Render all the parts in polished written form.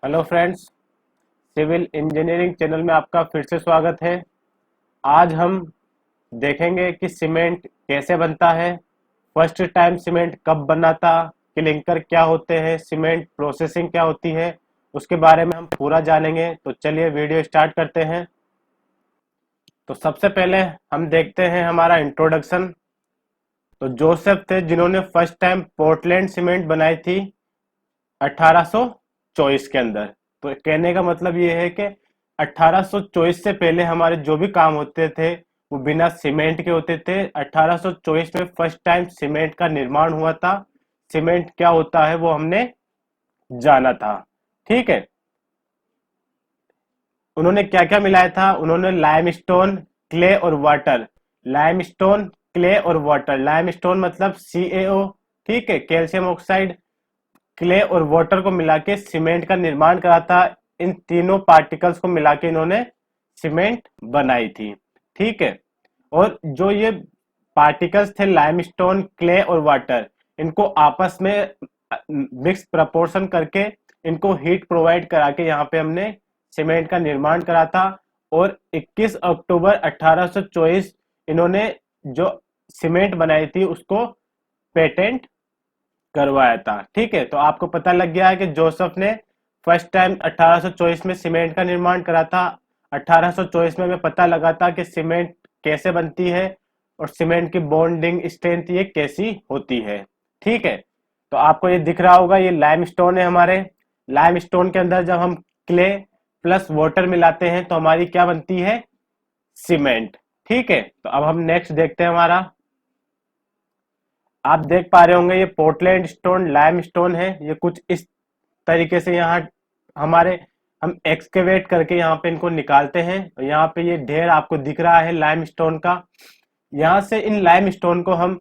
Hello friends, civil engineering channel में आपका फिर से स्वागत है। आज हम देखेंगे कि सीमेंट कैसे बनता है, फर्स्ट टाइम सीमेंट कब बना था, क्लिंकर क्या होते हैं, सीमेंट प्रोसेसिंग क्या होती है, उसके बारे में हम पूरा जानेंगे। तो चलिए वीडियो स्टार्ट करते हैं। तो सबसे पहले हम देखते हैं हमारा इंट्रोडक्शन। तो जोसेफ थे जिन्होंने फर्स्ट टाइम पोर्टलैंड सीमेंट बनाई थी 1824 के अंदर। तो कहने का मतलब ये है कि 1824 से पहले हमारे जो भी काम होते थे वो बिना सीमेंट के होते थे। 1824 में फर्स्ट टाइम सीमेंट का निर्माण हुआ था। सीमेंट क्या होता है वो हमने जाना था। ठीक है, उन्होंने क्या क्या मिलाया था? उन्होंने लाइमस्टोन, क्ले और वाटर। लाइमस्टोन, क्ले और वाटर। लाइमस्टोन मतलब CaO, ठीक है, कैल्शियम ऑक्साइड। क्ले और वाटर को मिला के सीमेंट का निर्माण करा था। इन तीनों पार्टिकल्स को मिला के इन्होंने सीमेंट बनाई थी। ठीक है, और जो ये पार्टिकल्स थे लाइमस्टोन, क्ले और वाटर, इनको आपस में मिक्स प्रपोर्शन करके इनको हीट प्रोवाइड करा के यहाँ पे हमने सीमेंट का निर्माण करा था। और 21 अक्टूबर 1824 इन्होंने जो सीमेंट बनाई थी उसको पेटेंट करवाया था। ठीक है, तो आपको पता लग गया है कि जोसेफ ने फर्स्ट टाइम 1824 में सीमेंट का निर्माण करा था। 1824 में हमें पता लगा था कि सीमेंट कैसे बनती है और सीमेंट की बॉन्डिंग स्ट्रेंथ ये कैसी होती है। ठीक है, तो आपको ये दिख रहा होगा, ये लाइमस्टोन है हमारे। लाइमस्टोन के अंदर जब हम क्ले प्लस वाटर मिलाते हैं तो हमारी क्या बनती है? सीमेंट। ठीक है, तो अब हम नेक्स्ट देखते हैं हमारा। आप देख पा रहे होंगे ये पोर्टलैंड स्टोन लाइम स्टोन है। ये कुछ इस तरीके से यहाँ हमारे हम एक्सकेवेट करके यहाँ पे इनको निकालते हैं। और यहाँ पे ये ढेर आपको दिख रहा है लाइम स्टोन का। यहाँ से इन लाइम स्टोन को हम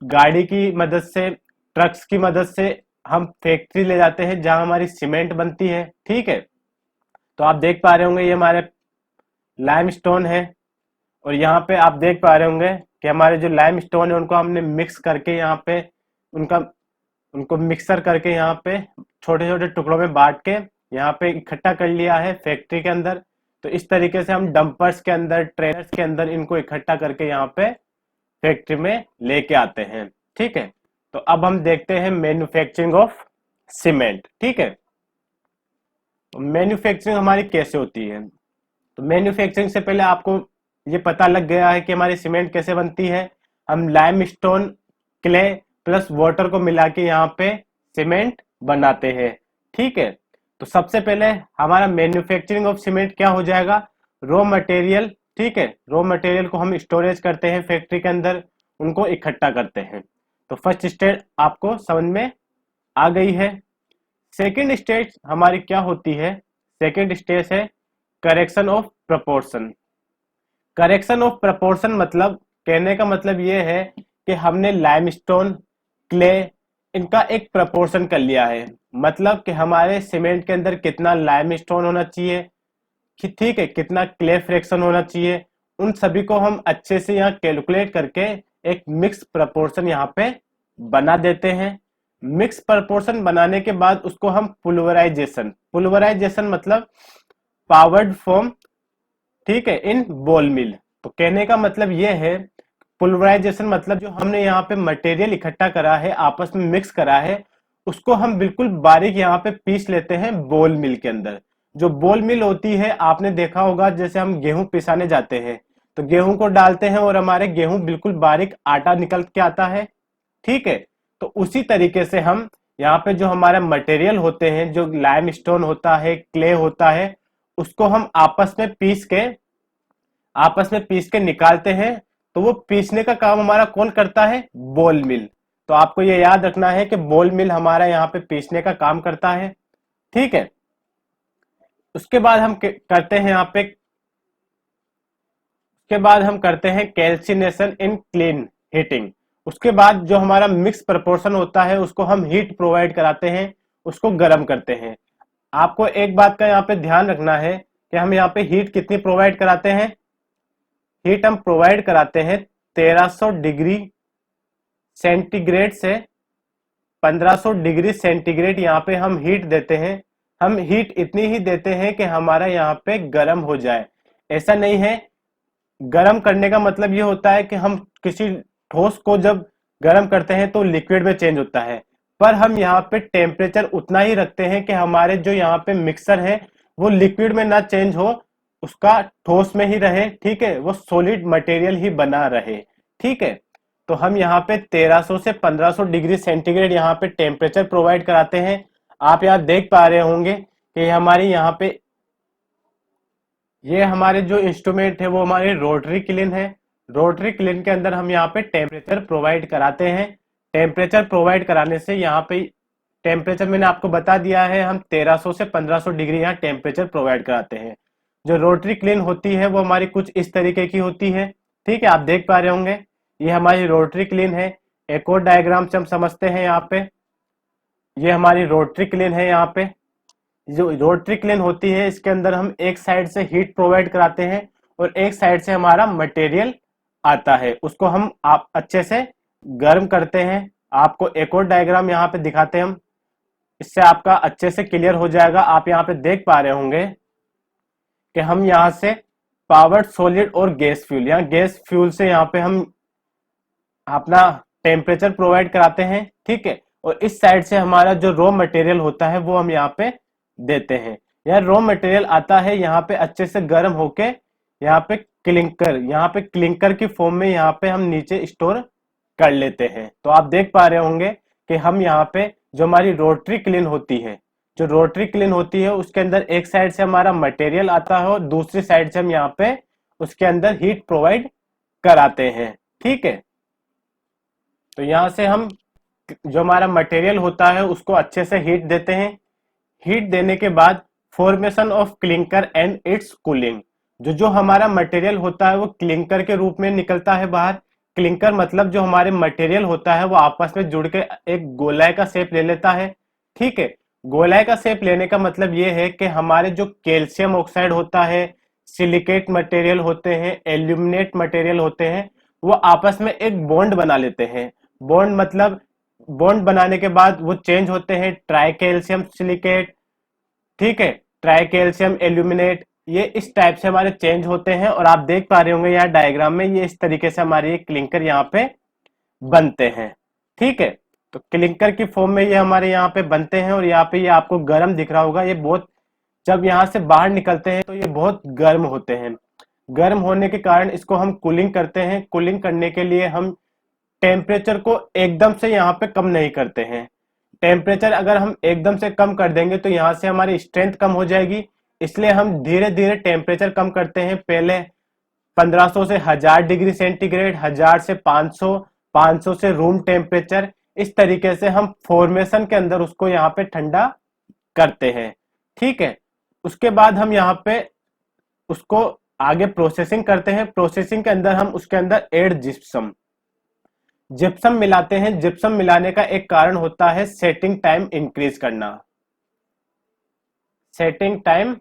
गाड़ी की मदद से, ट्रक्स की मदद से हम फैक्ट्री ले जाते हैं जहां हमारी सीमेंट बनती है। ठीक है, तो आप देख पा रहे होंगे ये हमारे लाइम स्टोन है। और यहाँ पे आप देख पा रहे होंगे कि हमारे जो लाइम स्टोन है उनको हमने मिक्स करके यहाँ पे उनका उनको मिक्सर करके यहाँ पे छोटे छोटे टुकड़ों में बांट के यहाँ पे इकट्ठा कर लिया है फैक्ट्री के अंदर। तो इस तरीके से हम डंपर्स के अंदर, ट्रेलर्स के अंदर इनको इकट्ठा करके यहाँ पे फैक्ट्री में लेके आते हैं। ठीक है, तो अब हम देखते हैं मैन्युफैक्चरिंग ऑफ सीमेंट। ठीक है, मैन्युफैक्चरिंग हमारी कैसे होती है? तो मैन्युफैक्चरिंग से पहले आपको ये पता लग गया है कि हमारी सीमेंट कैसे बनती है। हम लाइमस्टोन, क्ले प्लस वाटर को मिला के यहाँ पे सीमेंट बनाते हैं। ठीक है, तो सबसे पहले हमारा मैन्युफैक्चरिंग ऑफ सीमेंट क्या हो जाएगा? Raw material. ठीक है, रॉ मटेरियल को हम स्टोरेज करते हैं फैक्ट्री के अंदर, उनको इकट्ठा करते हैं। तो फर्स्ट स्टेज आपको समझ में आ गई है। सेकेंड स्टेज हमारी क्या होती है? सेकेंड स्टेज है correction of proportion. Correction of proportion मतलब, कहने का मतलब ये है कि हमने लाइमस्टोन, क्ले, इनका एक प्रपोर्शन कर लिया है। मतलब कि हमारे सीमेंट के अंदर कितना लाइमस्टोन होना चाहिए, कि ठीक है, कितना क्ले फ्रैक्शन होना चाहिए, उन सभी को हम अच्छे से यहाँ कैलकुलेट करके एक मिक्स प्रपोर्शन यहाँ पे बना देते हैं। मिक्स प्रपोर्शन बनाने के बाद उसको हम पुलवराइजेशन, पुलवराइजेशन मतलब पावर्ड फॉर्म, ठीक है, इन बॉल मिल। तो कहने का मतलब ये है, पुलवराइजेशन मतलब जो हमने यहाँ पे मटेरियल इकट्ठा करा है, आपस में मिक्स करा है, उसको हम बिल्कुल बारीक यहाँ पे पीस लेते हैं बॉल मिल के अंदर। जो बॉल मिल होती है, आपने देखा होगा जैसे हम गेहूं पिसाने जाते हैं तो गेहूं को डालते हैं और हमारे गेहूं बिल्कुल बारीक आटा निकल के आता है। ठीक है, तो उसी तरीके से हम यहाँ पे जो हमारा मटेरियल होते हैं, जो लाइमस्टोन होता है, क्ले होता है, उसको हम आपस में पीस के निकालते हैं। तो वो पीसने का काम हमारा कौन करता है? बॉल मिल। तो आपको ये याद रखना है कि बॉल मिल हमारा यहाँ पे पीसने का काम करता है। ठीक है, उसके बाद हम करते हैं यहाँ पे, उसके बाद हम करते हैं कैल्सिनेशन इन क्लीन हीटिंग। उसके बाद जो हमारा मिक्स प्रपोर्शन होता है उसको हम हीट प्रोवाइड कराते हैं, उसको गर्म करते हैं। आपको एक बात का यहाँ पे ध्यान रखना है कि हम यहाँ पे हीट कितनी प्रोवाइड कराते हैं? हीट हम प्रोवाइड कराते हैं 1300 डिग्री सेंटीग्रेड से 1500 डिग्री सेंटीग्रेड यहाँ पे हम हीट देते हैं हम हीट इतनी ही देते हैं कि हमारा यहाँ पे गर्म हो जाए। ऐसा नहीं है, गर्म करने का मतलब ये होता है कि हम किसी ठोस को जब गर्म करते हैं तो लिक्विड में चेंज होता है, पर हम यहाँ पे टेम्परेचर उतना ही रखते हैं कि हमारे जो यहाँ पे मिक्सर है वो लिक्विड में ना चेंज हो, उसका ठोस में ही रहे, ठीक है, वो सॉलिड मटेरियल ही बना रहे, ठीक है। तो हम यहाँ पे 1300 से 1500 डिग्री सेंटीग्रेड यहाँ पे टेम्परेचर प्रोवाइड कराते हैं। आप यहाँ देख पा रहे होंगे कि हमारी यहाँ पे ये हमारे जो इंस्ट्रूमेंट है वो हमारे रोटरी क्लीन है। रोटरी क्लीन के अंदर हम यहाँ पे टेम्परेचर प्रोवाइड कराते हैं। टेम्परेचर प्रोवाइड कराने से यहाँ पे टेम्परेचर मैंने आपको बता दिया है, हम 1300 से 1500 डिग्री यहाँ टेम्परेचर प्रोवाइड कराते हैं। जो रोटरी क्लीन होती है वो हमारी कुछ इस तरीके की होती है, ठीक है, आप देख पा रहे होंगे ये हमारी रोटरी क्लीन है। एक और डायग्राम से हम समझते हैं यहाँ पे, ये हमारी रोटरी क्लीन है। यहाँ पे जो रोटरी क्लीन होती है इसके अंदर हम एक साइड से हीट प्रोवाइड कराते हैं और एक साइड से हमारा मटेरियल आता है, उसको हम आप अच्छे से गर्म करते हैं। आपको एक और डायग्राम यहाँ पे दिखाते हैं हम, इससे आपका अच्छे से क्लियर हो जाएगा। आप यहाँ पे देख पा रहे होंगे कि हम यहाँ से पावर्ड सॉलिड और गैस फ्यूल, यहाँ गैस फ्यूल से यहाँ पे हम अपना टेम्परेचर प्रोवाइड कराते हैं, ठीक है। और इस साइड से हमारा जो रॉ मटेरियल होता है वो हम यहाँ पे देते हैं। यह रॉ मटेरियल आता है यहाँ पे अच्छे से गर्म होके यहाँ पे क्लिंकर, यहाँ पे क्लिंकर की फॉर्म में यहाँ पे हम नीचे स्टोर कर लेते हैं। तो आप देख पा रहे होंगे कि हम यहाँ पे जो हमारी रोटरी क्लीन होती है, जो रोटरी क्लीन होती है उसके अंदर एक साइड से हमारा मटेरियल आता है और दूसरी साइड से हम यहाँ पे उसके अंदर हीट प्रोवाइड कराते हैं, ठीक है। तो यहाँ से हम जो हमारा मटेरियल होता है उसको अच्छे से हीट देते हैं। हीट देने के बाद formation of clinker and it's cooling, जो जो हमारा मटेरियल होता है वो क्लिंकर के रूप में निकलता है बाहर। क्लिंकर मतलब जो हमारे मटेरियल होता है वो आपस में जुड़ के एक गोलाई का शेप ले लेता है, ठीक है। गोलाई का शेप लेने का मतलब ये है कि हमारे जो कैल्शियम ऑक्साइड होता है, सिलिकेट मटेरियल होते हैं, एल्यूमिनेट मटेरियल होते हैं, वो आपस में एक बॉन्ड बना लेते हैं। बॉन्ड मतलब बॉन्ड बनाने के बाद वो चेंज होते हैं, ट्राई कैल्शियम सिलिकेट, ठीक है, ट्राई कैल्शियम एल्यूमिनेट, ये इस टाइप से हमारे चेंज होते हैं। और आप देख पा रहे होंगे यहाँ डायग्राम में ये इस तरीके से हमारे ये क्लिंकर यहाँ पे बनते हैं, ठीक है। तो क्लिंकर की फॉर्म में ये हमारे यहाँ पे बनते हैं और यहाँ पे ये आपको गर्म दिख रहा होगा। ये बहुत, जब यहाँ से बाहर निकलते हैं तो ये बहुत गर्म होते हैं। गर्म होने के कारण इसको हम कूलिंग करते हैं। कूलिंग करने के लिए हम टेम्परेचर को एकदम से यहाँ पे कम नहीं करते हैं। टेम्परेचर अगर हम एकदम से कम कर देंगे तो यहाँ से हमारी स्ट्रेंथ कम हो जाएगी, इसलिए हम धीरे धीरे टेम्परेचर कम करते हैं। पहले 1500 से 1000 डिग्री सेंटीग्रेड, 1000 से 500, 500 से रूम टेम्परेचर, इस तरीके से हम फॉर्मेशन के अंदर उसको यहाँ पे ठंडा करते हैं, ठीक है। उसके बाद हम यहाँ पे उसको आगे प्रोसेसिंग करते हैं। प्रोसेसिंग के अंदर हम उसके अंदर एड जिप्सम, जिप्सम मिलाते हैं। जिप्सम मिलाने का एक कारण होता है सेटिंग टाइम इंक्रीज करना। सेटिंग टाइम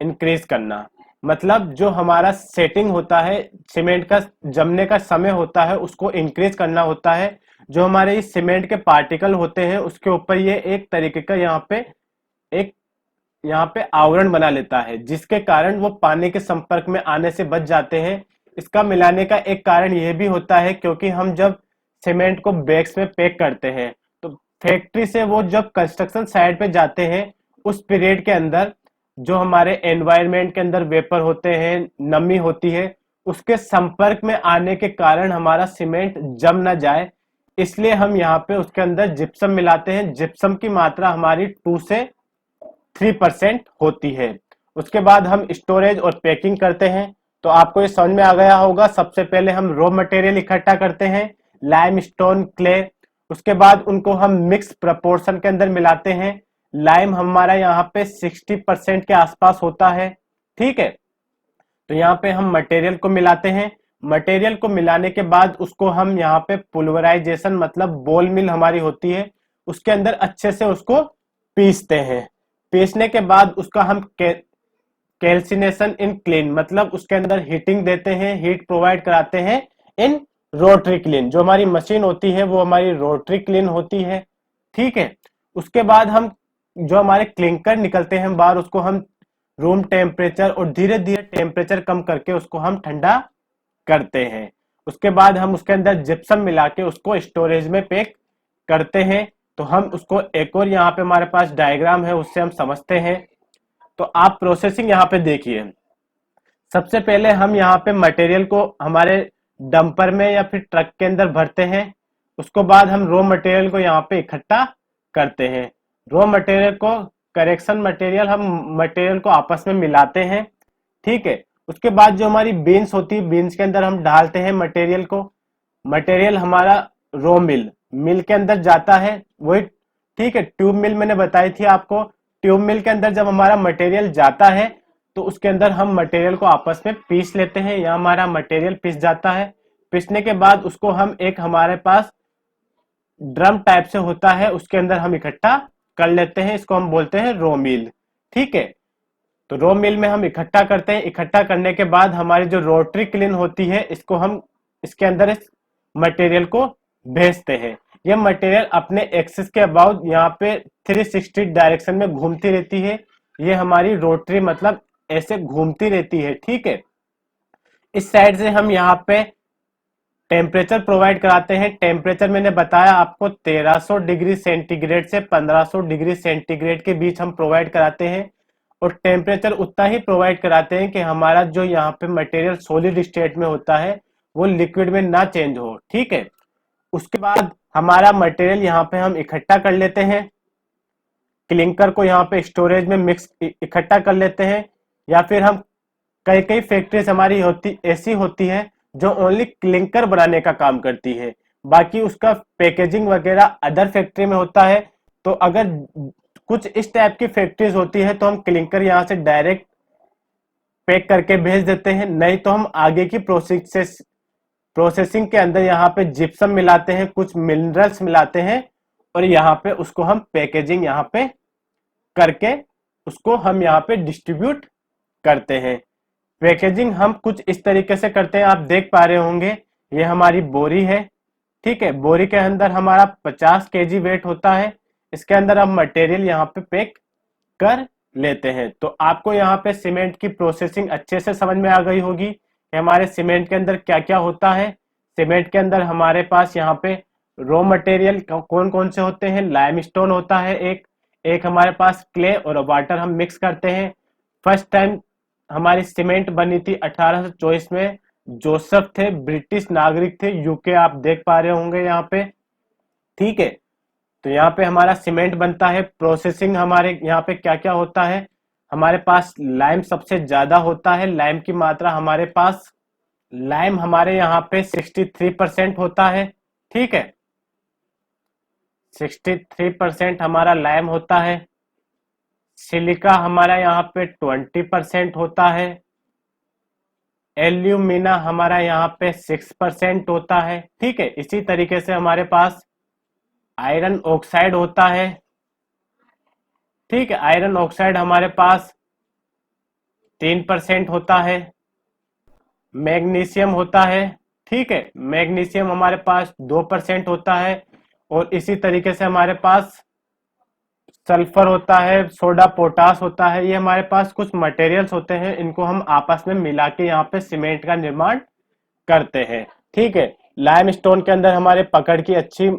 इंक्रीज करना मतलब जो हमारा सेटिंग होता है, सीमेंट का जमने का समय होता है, उसको इंक्रीज करना होता है। जो हमारे इस सीमेंट के पार्टिकल होते हैं उसके ऊपर ये एक तरीके का एक यहाँ पे आवरण बना लेता है, जिसके कारण वो पानी के संपर्क में आने से बच जाते हैं। इसका मिलाने का एक कारण यह भी होता है क्योंकि हम जब सीमेंट को बैग्स में पैक करते हैं तो फैक्ट्री से वो जब कंस्ट्रक्शन साइट पे जाते हैं उस पीरियड के अंदर जो हमारे एनवायरनमेंट के अंदर वेपर होते हैं, नमी होती है, उसके संपर्क में आने के कारण हमारा सीमेंट जम ना जाए, इसलिए हम यहाँ पे उसके अंदर जिप्सम मिलाते हैं। जिप्सम की मात्रा हमारी 2 से 3% होती है। उसके बाद हम स्टोरेज और पैकिंग करते हैं। तो आपको ये समझ में आ गया होगा। सबसे पहले हम रॉ मटेरियल इकट्ठा करते हैं, लाइमस्टोन, क्ले, उसके बाद उनको हम मिक्स प्रपोर्शन के अंदर मिलाते हैं। लाइम हमारा यहाँ पे 60% के आसपास होता है, ठीक है। तो यहाँ पे हम मटेरियल को मिलाते हैं। मटेरियल को मिलाने के बाद उसको हम यहाँ पे पुलवराइजेशन मतलब बॉल मिल हमारी होती है, उसके अंदर अच्छे से उसको पीसते हैं। पीसने के बाद उसका हम कैल्सिनेशन इन क्लीन मतलब उसके अंदर हीटिंग देते हैं, हीट प्रोवाइड कराते हैं इन रोटरी क्लीन। जो हमारी मशीन होती है वो हमारी रोटरी क्लीन होती है, ठीक है। उसके बाद हम जो हमारे क्लिंकर निकलते हैं बाहर, उसको हम रूम टेम्परेचर और धीरे धीरे टेम्परेचर कम करके उसको हम ठंडा करते हैं। उसके बाद हम उसके अंदर जिप्सम मिला के उसको स्टोरेज में पैक करते हैं। तो हम उसको एक और यहाँ पे हमारे पास डायग्राम है, उससे हम समझते हैं। तो आप प्रोसेसिंग यहाँ पे देखिए। सबसे पहले हम यहाँ पे मटेरियल को हमारे डंपर में या फिर ट्रक के अंदर भरते हैं। उसके बाद हम रॉ मटेरियल को यहाँ पे इकट्ठा करते हैं। रॉ मटेरियल को करेक्शन मटेरियल, हम मटेरियल को आपस में मिलाते हैं, ठीक है। उसके बाद जो हमारी बीन्स होती है, बीन्स के अंदर हम डालते हैं मटेरियल को। मटेरियल हमारा रॉ मिल के अंदर जाता है, वही ठीक है। ट्यूब मिल मैंने बताई थी आपको। ट्यूब मिल के अंदर जब हमारा मटेरियल जाता है तो उसके अंदर हम मटेरियल को आपस में पीस लेते हैं, या हमारा मटेरियल पिस जाता है। पिसने के बाद उसको हम एक हमारे पास ड्रम टाइप से होता है, उसके अंदर हम इकट्ठा कर लेते हैं। इसको हम बोलते हैं रॉ मिल, ठीक है। तो रॉ मिल में हम इकट्ठा करते हैं। इकट्ठा करने के बाद हमारी जो रोटरी क्लीन होती है, इसको हम इसके अंदर इस मटेरियल को भेजते हैं। ये मटेरियल अपने एक्सिस के अबाउट यहाँ पे 360 डायरेक्शन में घूमती रहती है। ये हमारी रोटरी मतलब ऐसे घूमती रहती है, ठीक है। इस साइड से हम यहाँ पे टेम्परेचर प्रोवाइड कराते हैं। टेम्परेचर मैंने बताया आपको 1300 डिग्री सेंटीग्रेड से 1500 डिग्री सेंटीग्रेड के बीच हम प्रोवाइड कराते हैं। और टेम्परेचर उतना ही प्रोवाइड कराते हैं कि हमारा जो यहाँ पे मटेरियल सॉलिड स्टेट में होता है वो लिक्विड में ना चेंज हो, ठीक है। उसके बाद हमारा मटेरियल यहाँ पे हम इकट्ठा कर लेते हैं। क्लिंकर को यहाँ पे स्टोरेज में मिक्स इकट्ठा कर लेते हैं। या फिर हम कई कई फैक्ट्रीज हमारी ऐसी होती है जो ओनली क्लिंकर बनाने का काम करती है, बाकी उसका पैकेजिंग वगैरह अदर फैक्ट्री में होता है। तो अगर कुछ इस टाइप की फैक्ट्रीज होती है तो हम क्लिंकर यहाँ से डायरेक्ट पैक करके भेज देते हैं, नहीं तो हम आगे की प्रोसेसिंग के अंदर यहाँ पे जिप्सम मिलाते हैं, कुछ मिनरल्स मिलाते हैं, और यहाँ पे उसको हम पैकेजिंग यहाँ पे करके उसको हम यहाँ पे डिस्ट्रीब्यूट करते हैं। पैकेजिंग हम कुछ इस तरीके से करते हैं, आप देख पा रहे होंगे। ये हमारी बोरी है, ठीक है। बोरी के अंदर हमारा 50 केजी वेट होता है। इसके अंदर हम मटेरियल यहाँ पे पैक कर लेते हैं। तो आपको यहाँ पे सीमेंट की प्रोसेसिंग अच्छे से समझ में आ गई होगी कि हमारे सीमेंट के अंदर क्या क्या होता है। सीमेंट के अंदर हमारे पास यहाँ पे रॉ मटेरियल कौन कौन से होते हैं। लाइमस्टोन होता है एक हमारे पास क्ले और वाटर हम मिक्स करते हैं। फर्स्ट टाइम हमारी सीमेंट बनी थी 1824 में। जोसेफ थे, ब्रिटिश नागरिक थे, यूके, आप देख पा रहे होंगे यहाँ पे, ठीक है। तो यहाँ पे हमारा सीमेंट बनता है। प्रोसेसिंग हमारे यहाँ पे क्या क्या होता है, हमारे पास लाइम सबसे ज्यादा होता है। लाइम की मात्रा हमारे पास, लाइम हमारे यहाँ पे 63% होता है, ठीक है। 63% हमारा लाइम होता है। सिलिका हमारा यहाँ पे 20% होता है। एल्यूमिना हमारा यहाँ पे 6% होता है, ठीक है। इसी तरीके से हमारे पास आयरन ऑक्साइड होता है, ठीक है। आयरन ऑक्साइड हमारे पास 3% होता है। मैग्नीशियम होता है, ठीक है। मैग्नीशियम हमारे पास 2% होता है। और इसी तरीके से हमारे पास सल्फर होता है, सोडा पोटास होता है। ये हमारे पास कुछ मटेरियल्स होते हैं, इनको हम आपस में मिला के यहाँ पे सीमेंट का निर्माण करते हैं, ठीक है। लाइम स्टोन के अंदर हमारे पकड़ की अच्छी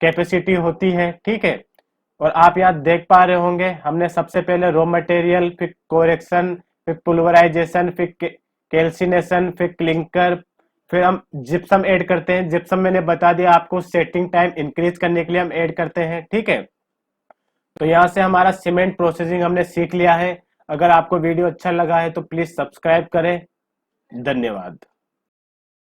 कैपेसिटी होती है, ठीक है। और आप यहाँ देख पा रहे होंगे, हमने सबसे पहले रॉ मटेरियल, फिर कोरेक्शन, फिर पुलवराइजेशन, फिर कैल्सिनेशन, फिर क्लिंकर, फिर हम जिप्सम ऐड करते हैं। जिप्सम मैंने बता दिया आपको, सेटिंग टाइम इंक्रीज करने के लिए हम ऐड करते हैं, ठीक है। तो यहाँ से हमारा सीमेंट प्रोसेसिंग हमने सीख लिया है। अगर आपको वीडियो अच्छा लगा है तो प्लीज सब्सक्राइब करें। धन्यवाद।